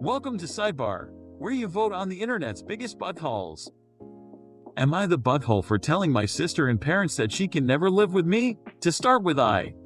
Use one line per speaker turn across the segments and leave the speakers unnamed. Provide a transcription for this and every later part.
Welcome to Sidebar, where you vote on the internet's biggest buttholes. Am I the butthole for telling my sister and parents that she can never live with me? To start with,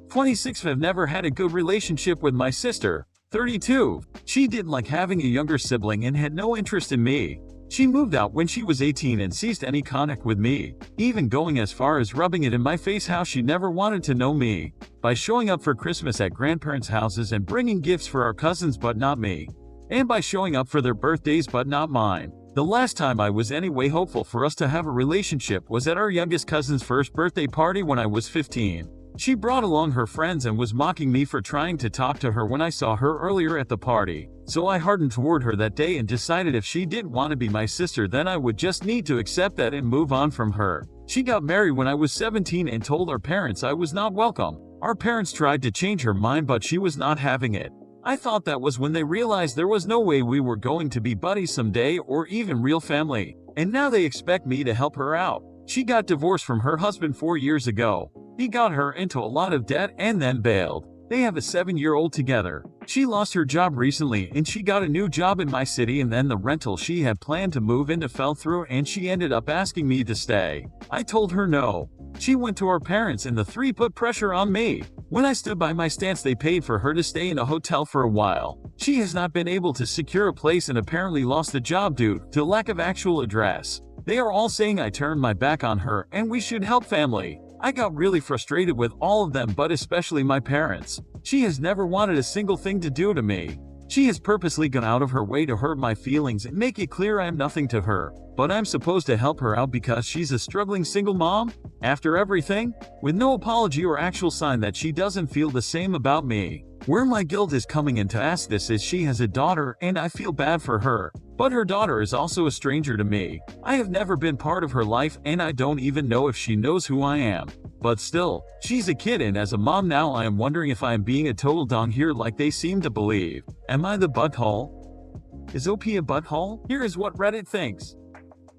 26, have never had a good relationship with my sister, 32. She didn't like having a younger sibling and had no interest in me. She moved out when she was 18 and ceased any contact with me, even going as far as rubbing it in my face how she never wanted to know me, by showing up for Christmas at grandparents' houses and bringing gifts for our cousins but not me, and by showing up for their birthdays but not mine. The last time I was anyway hopeful for us to have a relationship was at our youngest cousin's first birthday party when I was 15. She brought along her friends and was mocking me for trying to talk to her when I saw her earlier at the party. So I hardened toward her that day and decided if she didn't want to be my sister, then I would just need to accept that and move on from her. She got married when I was 17 and told our parents I was not welcome. Our parents tried to change her mind, but she was not having it. I thought that was when they realized there was no way we were going to be buddies someday or even real family. And now they expect me to help her out. She got divorced from her husband 4 years ago. He got her into a lot of debt and then bailed. They have a 7-year-old together. She lost her job recently and she got a new job in my city, and then the rental she had planned to move into fell through and she ended up asking me to stay. I told her no. She went to our parents and the three put pressure on me. When I stood by my stance, they paid for her to stay in a hotel for a while. She has not been able to secure a place and apparently lost the job due to lack of actual address. They are all saying I turned my back on her and we should help family. I got really frustrated with all of them, but especially my parents. She has never wanted a single thing to do to me. She has purposely gone out of her way to hurt my feelings and make it clear I am nothing to her. But I'm supposed to help her out because she's a struggling single mom? After everything? With no apology or actual sign that she doesn't feel the same about me. Where my guilt is coming in to ask this is she has a daughter and I feel bad for her. But her daughter is also a stranger to me. I have never been part of her life and I don't even know if she knows who I am. But still, she's a kid, and as a mom now I am wondering if I am being a total dong here like they seem to believe. Am I the butthole? Is OP a butthole? Here is what Reddit thinks.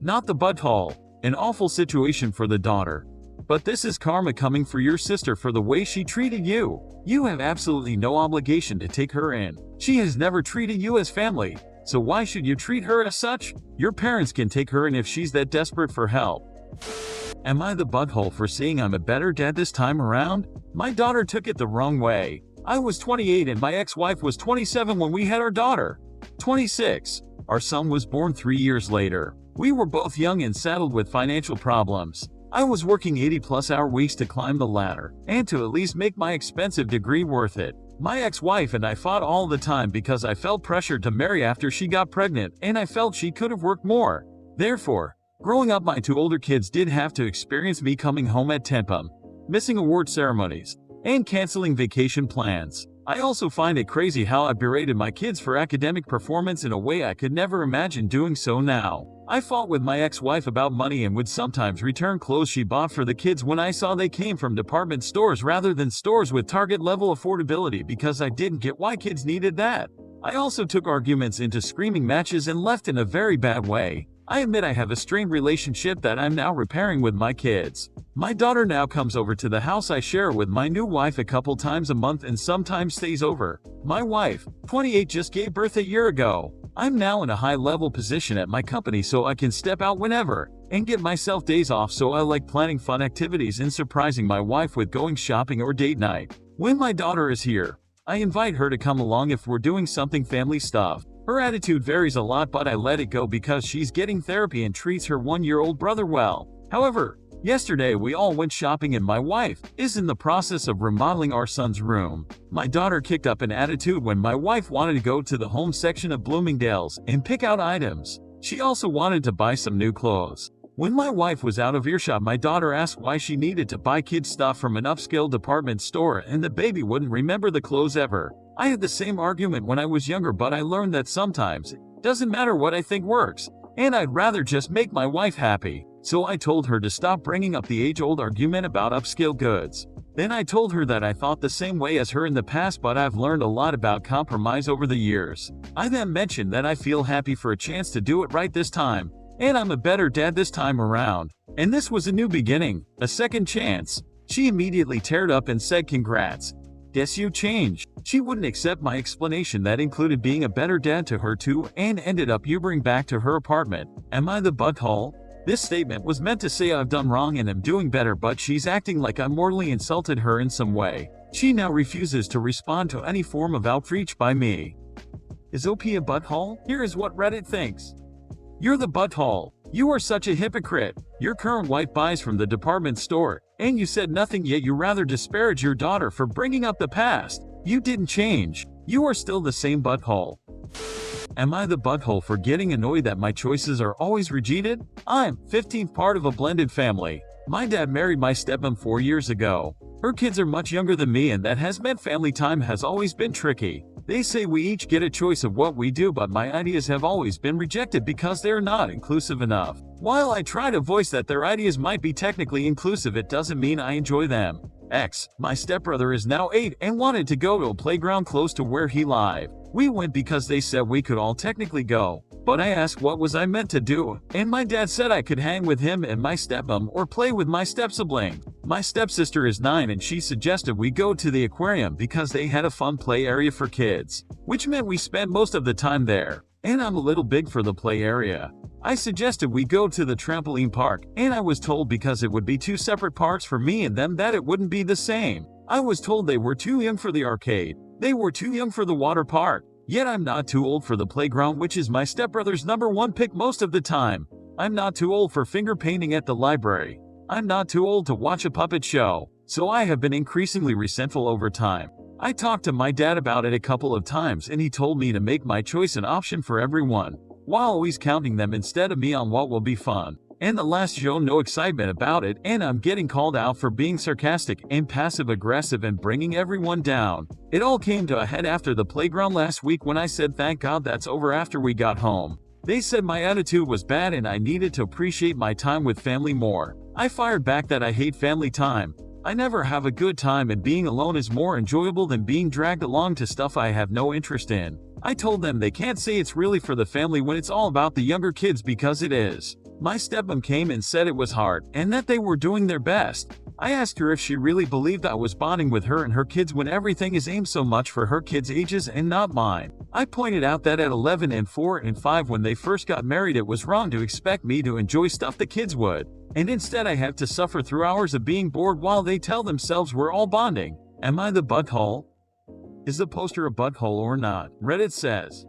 Not the butthole. An awful situation for the daughter. But this is karma coming for your sister for the way she treated you. You have absolutely no obligation to take her in. She has never treated you as family. So why should you treat her as such? Your parents can take her in if she's that desperate for help. Am I the butthole for saying I'm a better dad this time around? My daughter took it the wrong way. I was 28 and my ex-wife was 27 when we had our daughter. 26. Our son was born 3 years later. We were both young and saddled with financial problems. I was working 80-plus-hour weeks to climb the ladder, and to at least make my expensive degree worth it. My ex-wife and I fought all the time because I felt pressured to marry after she got pregnant, and I felt she could have worked more. Therefore, growing up, my two older kids did have to experience me coming home at 10 p.m., missing award ceremonies, and canceling vacation plans. I also find it crazy how I berated my kids for academic performance in a way I could never imagine doing so now. I fought with my ex-wife about money and would sometimes return clothes she bought for the kids when I saw they came from department stores rather than stores with Target-level affordability because I didn't get why kids needed that. I also took arguments into screaming matches and left in a very bad way. I admit I have a strained relationship that I'm now repairing with my kids. My daughter now comes over to the house I share with my new wife a couple times a month and sometimes stays over. My wife, 28, just gave birth a year ago. I'm now in a high-level position at my company so I can step out whenever and get myself days off, so I like planning fun activities and surprising my wife with going shopping or date night. When my daughter is here, I invite her to come along if we're doing something family stuff. Her attitude varies a lot, but I let it go because she's getting therapy and treats her 1-year-old brother well. However, yesterday we all went shopping and my wife is in the process of remodeling our son's room. My daughter kicked up an attitude when my wife wanted to go to the home section of Bloomingdale's and pick out items. She also wanted to buy some new clothes. When my wife was out of earshot, my daughter asked why she needed to buy kids stuff from an upscale department store and the baby wouldn't remember the clothes ever. I had the same argument when I was younger, but I learned that sometimes it doesn't matter what I think works, and I'd rather just make my wife happy. So I told her to stop bringing up the age-old argument about upscale goods. Then I told her that I thought the same way as her in the past, but I've learned a lot about compromise over the years. I then mentioned that I feel happy for a chance to do it right this time, and I'm a better dad this time around. And this was a new beginning, a second chance. She immediately teared up and said congrats. Guess you changed. She wouldn't accept my explanation that included being a better dad to her too and ended up Ubering back to her apartment. Am I the butthole? This statement was meant to say I've done wrong and am doing better, but she's acting like I mortally insulted her in some way. She now refuses to respond to any form of outreach by me. Is OP a butthole? Here is what Reddit thinks. You're the butthole. You are such a hypocrite. Your current wife buys from the department store, and you said nothing, yet you rather disparage your daughter for bringing up the past. You didn't change. You are still the same butthole. Am I the butthole for getting annoyed that my choices are always rejected? I'm 15th part of a blended family. My dad married my stepmom 4 years ago. Her kids are much younger than me, and that has meant family time has always been tricky. They say we each get a choice of what we do, but my ideas have always been rejected because they're not inclusive enough. While I try to voice that their ideas might be technically inclusive, it doesn't mean I enjoy them. My stepbrother is now 8 and wanted to go to a playground close to where he live. We went because they said we could all technically go, but I asked what was I meant to do, and my dad said I could hang with him and my stepmom or play with my stepsibling. My stepsister is 9 and she suggested we go to the aquarium because they had a fun play area for kids, which meant we spent most of the time there, and I'm a little big for the play area. I suggested we go to the trampoline park, and I was told because it would be 2 separate parks for me and them that it wouldn't be the same. I was told they were too young for the arcade. They were too young for the water park. Yet I'm not too old for the playground, which is my stepbrother's #1 pick most of the time. I'm not too old for finger painting at the library. I'm not too old to watch a puppet show. So I have been increasingly resentful over time. I talked to my dad about it a couple of times and he told me to make my choice an option for everyone, while always counting them instead of me on what will be fun. And the last show no excitement about it, and I'm getting called out for being sarcastic and passive-aggressive and bringing everyone down. It all came to a head after the playground last week when I said thank God that's over after we got home. They said my attitude was bad and I needed to appreciate my time with family more. I fired back that I hate family time. I never have a good time and being alone is more enjoyable than being dragged along to stuff I have no interest in. I told them they can't say it's really for the family when it's all about the younger kids because it is. My stepmom came and said it was hard, and that they were doing their best. I asked her if she really believed I was bonding with her and her kids when everything is aimed so much for her kids' ages and not mine. I pointed out that at 11 and 4 and 5 when they first got married it was wrong to expect me to enjoy stuff the kids would, and instead I have to suffer through hours of being bored while they tell themselves we're all bonding. Am I the butthole? Is the poster a butthole or not? Reddit says,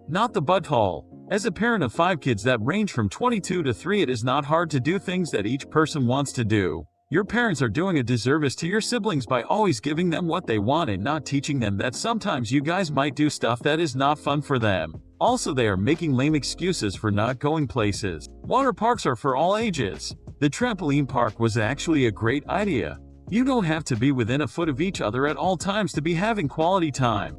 not the butthole. As a parent of 5 kids that range from 22 to 3, it is not hard to do things that each person wants to do. Your parents are doing a disservice to your siblings by always giving them what they want and not teaching them that sometimes you guys might do stuff that is not fun for them. Also, they are making lame excuses for not going places. Water parks are for all ages. The trampoline park was actually a great idea. You don't have to be within a foot of each other at all times to be having quality time.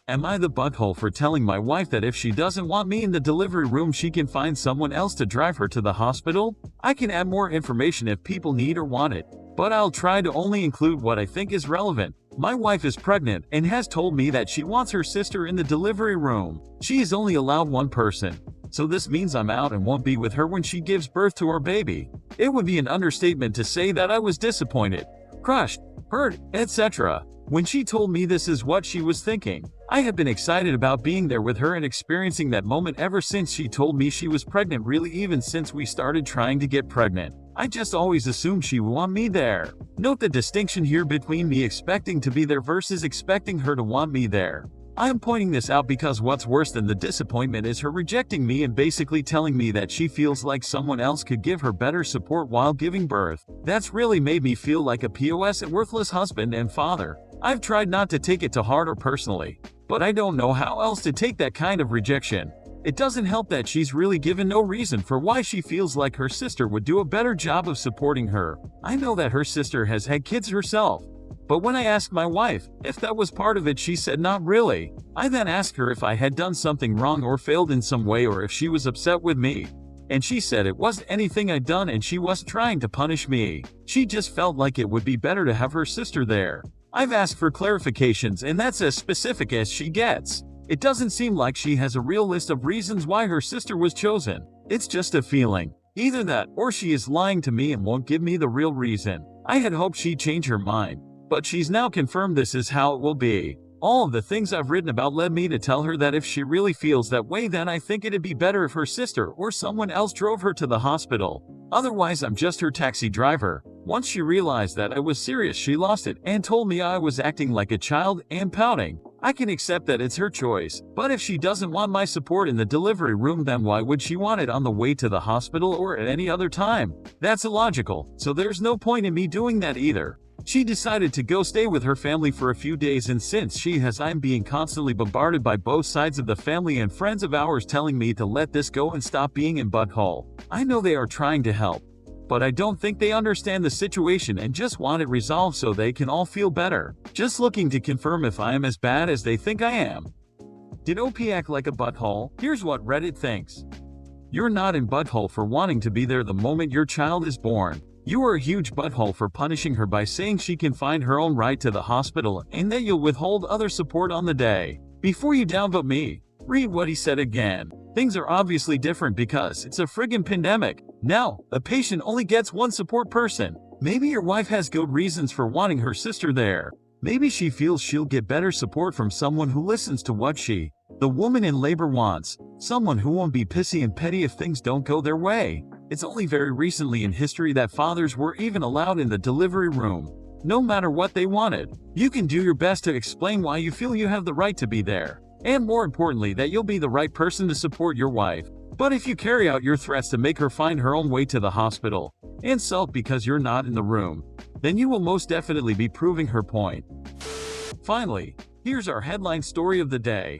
Am I the butthole for telling my wife that if she doesn't want me in the delivery room she can find someone else to drive her to the hospital? I can add more information if people need or want it, but I'll try to only include what I think is relevant. My wife is pregnant and has told me that she wants her sister in the delivery room. She is only allowed 1 person, so this means I'm out and won't be with her when she gives birth to our baby. It would be an understatement to say that I was disappointed, crushed, hurt, etc. when she told me this is what she was thinking. I have been excited about being there with her and experiencing that moment ever since she told me she was pregnant, really even since we started trying to get pregnant. I just always assumed she would want me there. Note the distinction here between me expecting to be there versus expecting her to want me there. I am pointing this out because what's worse than the disappointment is her rejecting me and basically telling me that she feels like someone else could give her better support while giving birth. That's really made me feel like a POS and worthless husband and father. I've tried not to take it to heart or personally, but I don't know how else to take that kind of rejection. It doesn't help that she's really given no reason for why she feels like her sister would do a better job of supporting her. I know that her sister has had kids herself, but when I asked my wife if that was part of it, she said not really. I then asked her if I had done something wrong or failed in some way or if she was upset with me, and she said it wasn't anything I'd done and she wasn't trying to punish me. She just felt like it would be better to have her sister there. I've asked for clarifications and that's as specific as she gets. It doesn't seem like she has a real list of reasons why her sister was chosen. It's just a feeling. Either that or she is lying to me and won't give me the real reason. I had hoped she'd change her mind, but she's now confirmed this is how it will be. All of the things I've written about led me to tell her that if she really feels that way, then I think it'd be better if her sister or someone else drove her to the hospital. Otherwise, I'm just her taxi driver. Once she realized that I was serious, she lost it and told me I was acting like a child and pouting. I can accept that it's her choice, but if she doesn't want my support in the delivery room, then why would she want it on the way to the hospital or at any other time? That's illogical, so there's no point in me doing that either. She decided to go stay with her family for a few days, and since I'm being constantly bombarded by both sides of the family and friends of ours telling me to let this go and stop being in butthole. I know they are trying to help, but I don't think they understand the situation and just want it resolved so they can all feel better. Just looking to confirm if I am as bad as they think I am. Did OP act like a butthole? Here's what Reddit thinks. You're not in butthole for wanting to be there the moment your child is born. You are a huge butthole for punishing her by saying she can find her own ride to the hospital and that you'll withhold other support on the day. Before you downvote me, read what he said again. Things are obviously different because it's a friggin' pandemic. Now, a patient only gets one support person. Maybe your wife has good reasons for wanting her sister there. Maybe she feels she'll get better support from someone who listens to what the woman in labor, wants. Someone who won't be pissy and petty if things don't go their way. It's only very recently in history that fathers were even allowed in the delivery room, no matter what they wanted. You can do your best to explain why you feel you have the right to be there, and more importantly, that you'll be the right person to support your wife. But if you carry out your threats to make her find her own way to the hospital and sulk because you're not in the room, then you will most definitely be proving her point. Finally, here's our headline story of the day.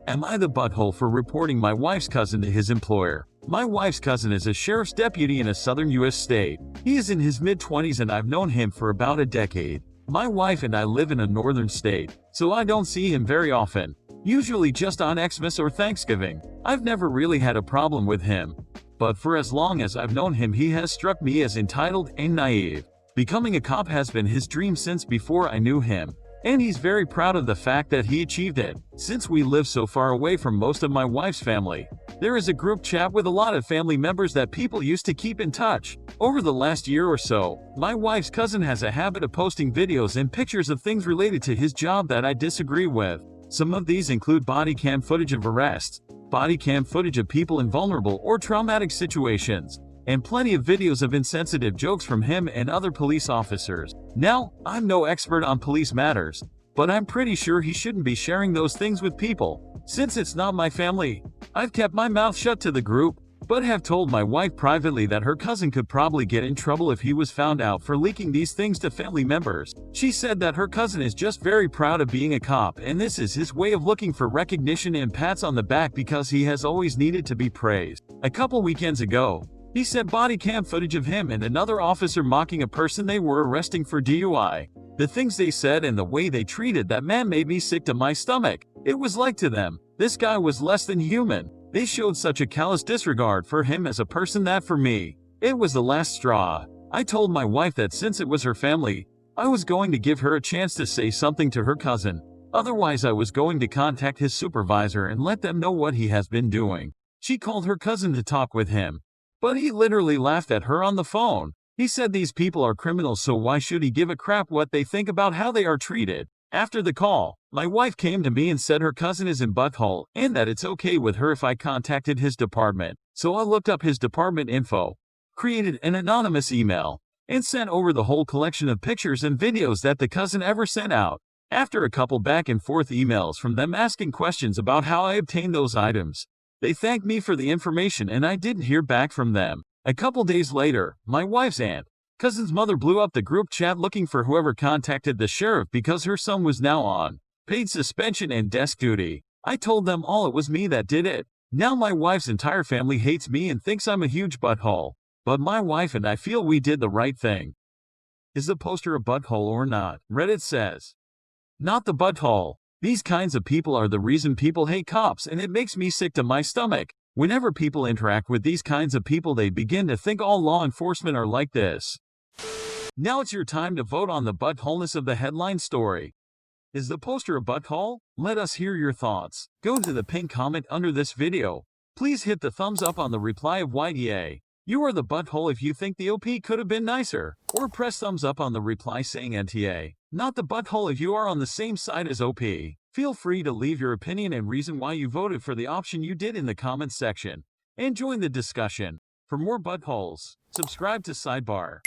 Am I the butthole for reporting my wife's cousin to his employer? My wife's cousin is a sheriff's deputy in a southern U.S. state. He is in his mid-20s and I've known him for about a decade. My wife and I live in a northern state, so I don't see him very often, usually just on Xmas or Thanksgiving. I've never really had a problem with him, but for as long as I've known him, he has struck me as entitled and naive. Becoming a cop has been his dream since before I knew him, and he's very proud of the fact that he achieved it. Since we live so far away from most of my wife's family, there is a group chat with a lot of family members that people used to keep in touch. Over the last year or so, my wife's cousin has a habit of posting videos and pictures of things related to his job that I disagree with. Some of these include body cam footage of arrests, body cam footage of people in vulnerable or traumatic situations, and plenty of videos of insensitive jokes from him and other police officers. Now, I'm no expert on police matters, but I'm pretty sure he shouldn't be sharing those things with people. Since it's not my family, I've kept my mouth shut to the group, but have told my wife privately that her cousin could probably get in trouble if he was found out for leaking these things to family members. She said that her cousin is just very proud of being a cop, and this is his way of looking for recognition and pats on the back because he has always needed to be praised. A couple weekends ago, he sent body cam footage of him and another officer mocking a person they were arresting for DUI. The things they said and the way they treated that man made me sick to my stomach. It was like to them, this guy was less than human. They showed such a callous disregard for him as a person that for me, it was the last straw. I told my wife that since it was her family, I was going to give her a chance to say something to her cousin. Otherwise, I was going to contact his supervisor and let them know what he has been doing. She called her cousin to talk with him, but he literally laughed at her on the phone. He said these people are criminals, so why should he give a crap what they think about how they are treated? After the call, my wife came to me and said her cousin is in butthole and that it's okay with her if I contacted his department. So I looked up his department info, created an anonymous email, and sent over the whole collection of pictures and videos that the cousin ever sent out. After a couple back and forth emails from them asking questions about how I obtained those items, they thanked me for the information and I didn't hear back from them. A couple days later, my wife's cousin's mother blew up the group chat looking for whoever contacted the sheriff because her son was now on paid suspension and desk duty. I told them all it was me that did it. Now my wife's entire family hates me and thinks I'm a huge butthole. But my wife and I feel we did the right thing. Is the poster a butthole or not? Reddit says, not the butthole. These kinds of people are the reason people hate cops, and it makes me sick to my stomach. Whenever people interact with these kinds of people, they begin to think all law enforcement are like this. Now it's your time to vote on the buttholeness of the headline story. Is the poster a butthole? Let us hear your thoughts. Go to the pinned comment under this video. Please hit the thumbs up on the reply of YDA. You are the butthole if you think the OP could have been nicer. Or press thumbs up on the reply saying NTA. Not the butthole if you are on the same side as OP. Feel free to leave your opinion and reason why you voted for the option you did in the comments section. And join the discussion. For more buttholes, subscribe to Sidebar.